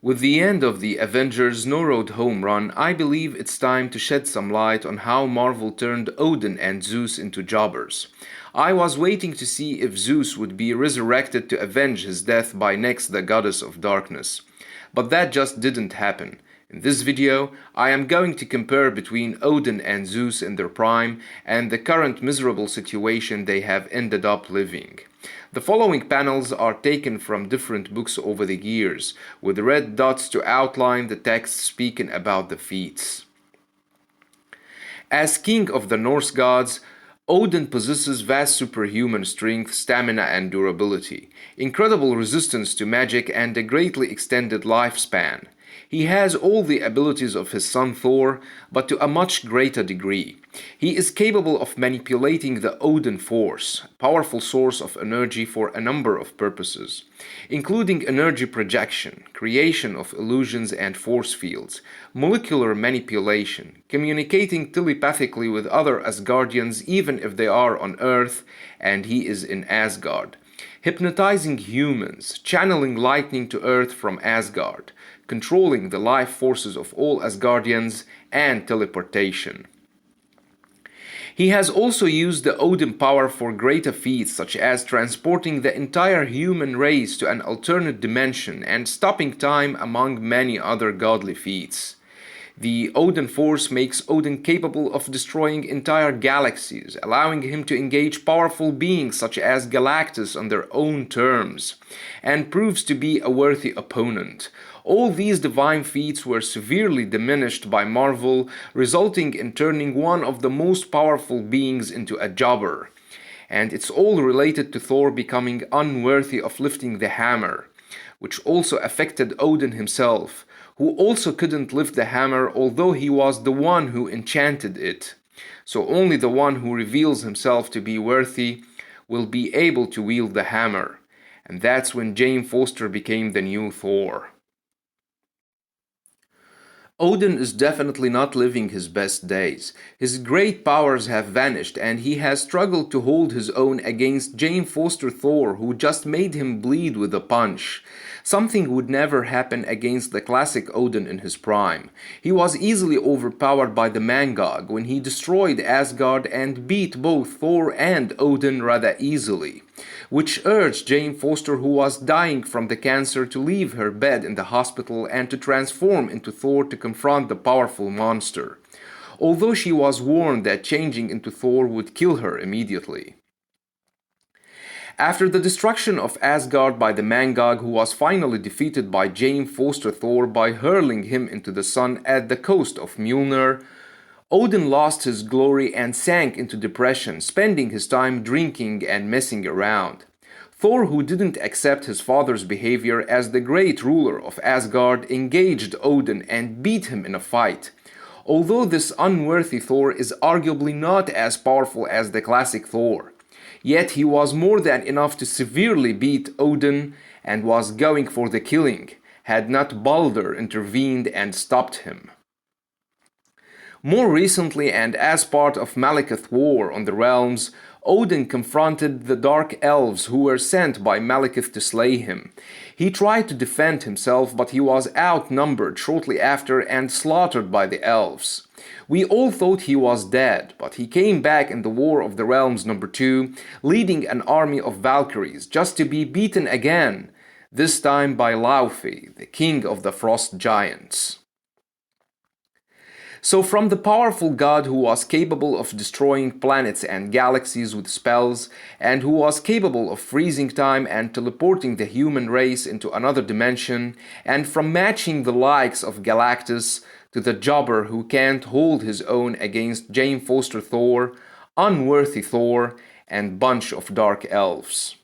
With the end of the Avengers No Road Home run, I believe it's time to shed some light on how Marvel turned Odin and Zeus into jobbers. I was waiting to see if Zeus would be resurrected to avenge his death by Nyx, the goddess of darkness. But that just didn't happen. In this video, I am going to compare between Odin and Zeus in their prime and the current miserable situation they have ended up living. The following panels are taken from different books over the years, with red dots to outline the text speaking about the feats. As king of the Norse gods, Odin possesses vast superhuman strength, stamina and durability, incredible resistance to magic and a greatly extended lifespan. He has all the abilities of his son Thor, but to a much greater degree. He is capable of manipulating the Odin force, a powerful source of energy for a number of purposes, including energy projection, creation of illusions and force fields, molecular manipulation, communicating telepathically with other Asgardians even if they are on Earth and he is in Asgard, hypnotizing humans, channeling lightning to Earth from Asgard, controlling the life forces of all Asgardians, and teleportation. He has also used the Odin power for greater feats such as transporting the entire human race to an alternate dimension and stopping time, among many other godly feats. The Odin force makes Odin capable of destroying entire galaxies, allowing him to engage powerful beings such as Galactus on their own terms, and proves to be a worthy opponent. All these divine feats were severely diminished by Marvel, resulting in turning one of the most powerful beings into a jobber. And it's all related to Thor becoming unworthy of lifting the hammer, which also affected Odin himself, who also couldn't lift the hammer although he was the one who enchanted it. So only the one who reveals himself to be worthy will be able to wield the hammer. And that's when Jane Foster became the new Thor. Odin is definitely not living his best days. His great powers have vanished and he has struggled to hold his own against Jane Foster Thor, who just made him bleed with a punch. Something would never happen against the classic Odin in his prime. He was easily overpowered by the Mangog when he destroyed Asgard and beat both Thor and Odin rather easily, which urged Jane Foster, who was dying from the cancer, to leave her bed in the hospital and to transform into Thor to confront the powerful monster, although she was warned that changing into Thor would kill her immediately. After the destruction of Asgard by the Mangog, who was finally defeated by Jane Foster Thor by hurling him into the sun at the coast of Mjolnir, Odin lost his glory and sank into depression, spending his time drinking and messing around. Thor, who didn't accept his father's behavior as the great ruler of Asgard, engaged Odin and beat him in a fight. Although this unworthy Thor is arguably not as powerful as the classic Thor, yet he was more than enough to severely beat Odin and was going for the killing, had not Balder intervened and stopped him. More recently, and as part of Malekith's war on the realms, Odin confronted the Dark Elves who were sent by Malekith to slay him. He tried to defend himself, but he was outnumbered shortly after and slaughtered by the elves. We all thought he was dead, but he came back in the War of the Realms #2, leading an army of Valkyries, just to be beaten again, this time by Laufey, the king of the Frost Giants. So from the powerful god who was capable of destroying planets and galaxies with spells, and who was capable of freezing time and teleporting the human race into another dimension, and from matching the likes of Galactus, to the jobber who can't hold his own against Jane Foster Thor, unworthy Thor, and bunch of dark elves.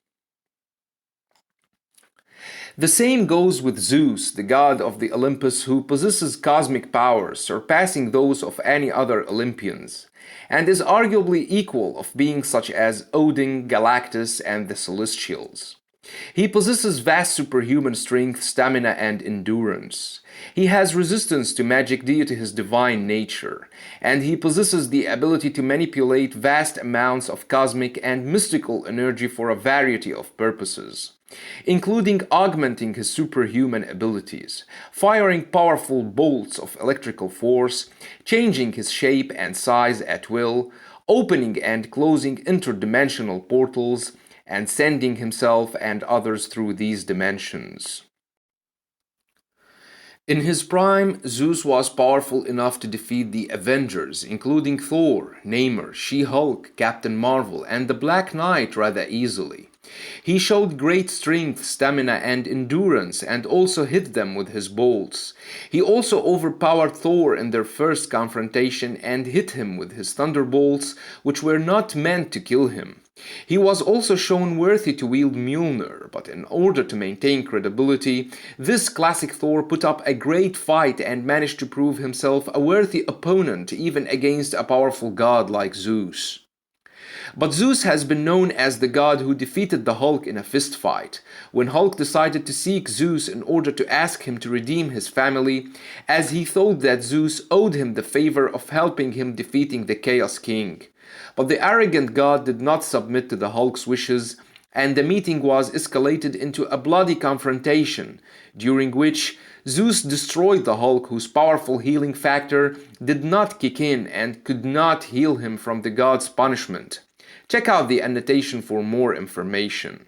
The same goes with Zeus, the god of the Olympus, who possesses cosmic powers surpassing those of any other Olympians, and is arguably equal of beings such as Odin, Galactus, and the Celestials. He possesses vast superhuman strength, stamina, and endurance. He has resistance to magic due to his divine nature, and he possesses the ability to manipulate vast amounts of cosmic and mystical energy for a variety of purposes, including augmenting his superhuman abilities, firing powerful bolts of electrical force, changing his shape and size at will, opening and closing interdimensional portals, and sending himself and others through these dimensions. In his prime, Zeus was powerful enough to defeat the Avengers, including Thor, Namor, She-Hulk, Captain Marvel, and the Black Knight rather easily. He showed great strength, stamina, and endurance, and also hit them with his bolts. He also overpowered Thor in their first confrontation and hit him with his thunderbolts, which were not meant to kill him. He was also shown worthy to wield Mjolnir, but in order to maintain credibility, this classic Thor put up a great fight and managed to prove himself a worthy opponent even against a powerful god like Zeus. But Zeus has been known as the god who defeated the Hulk in a fist fight, when Hulk decided to seek Zeus in order to ask him to redeem his family, as he thought that Zeus owed him the favor of helping him defeating the Chaos King. But the arrogant god did not submit to the Hulk's wishes, and the meeting was escalated into a bloody confrontation, during which Zeus destroyed the Hulk, whose powerful healing factor did not kick in and could not heal him from the god's punishment. Check out the annotation for more information.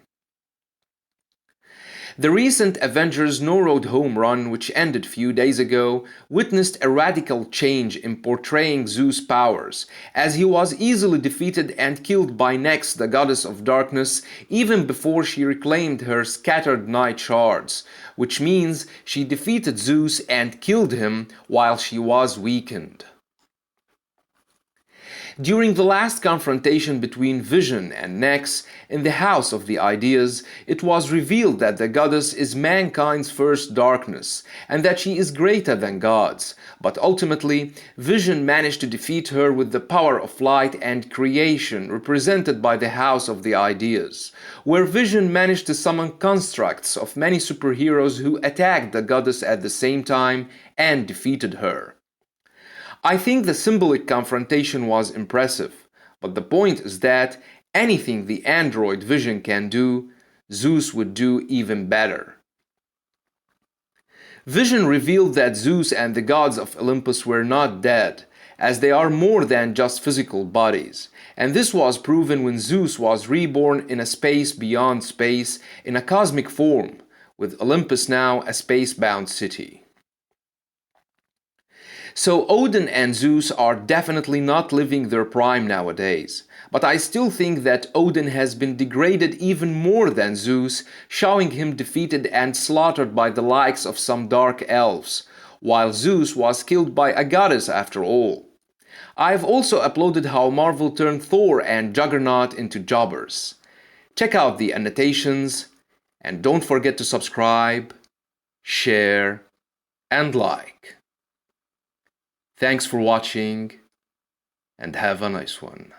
The recent Avengers No Road Home run, which ended few days ago, witnessed a radical change in portraying Zeus' powers, as he was easily defeated and killed by Nyx, the goddess of darkness, even before she reclaimed her scattered night shards, which means she defeated Zeus and killed him while she was weakened. During the last confrontation between Vision and Nyx in the House of the Ideas, it was revealed that the goddess is mankind's first darkness, and that she is greater than gods. But ultimately, Vision managed to defeat her with the power of light and creation represented by the House of the Ideas, where Vision managed to summon constructs of many superheroes who attacked the goddess at the same time and defeated her. I think the symbolic confrontation was impressive, but the point is that anything the android Vision can do, Zeus would do even better. Vision revealed that Zeus and the gods of Olympus were not dead, as they are more than just physical bodies, and this was proven when Zeus was reborn in a space beyond space in a cosmic form, with Olympus now a space-bound city. So Odin and Zeus are definitely not living their prime nowadays, but I still think that Odin has been degraded even more than Zeus, showing him defeated and slaughtered by the likes of some dark elves, while Zeus was killed by a goddess after all. I've also uploaded how Marvel turned Thor and Juggernaut into jobbers. Check out the annotations, and don't forget to subscribe, share, and like. Thanks for watching, and have a nice one.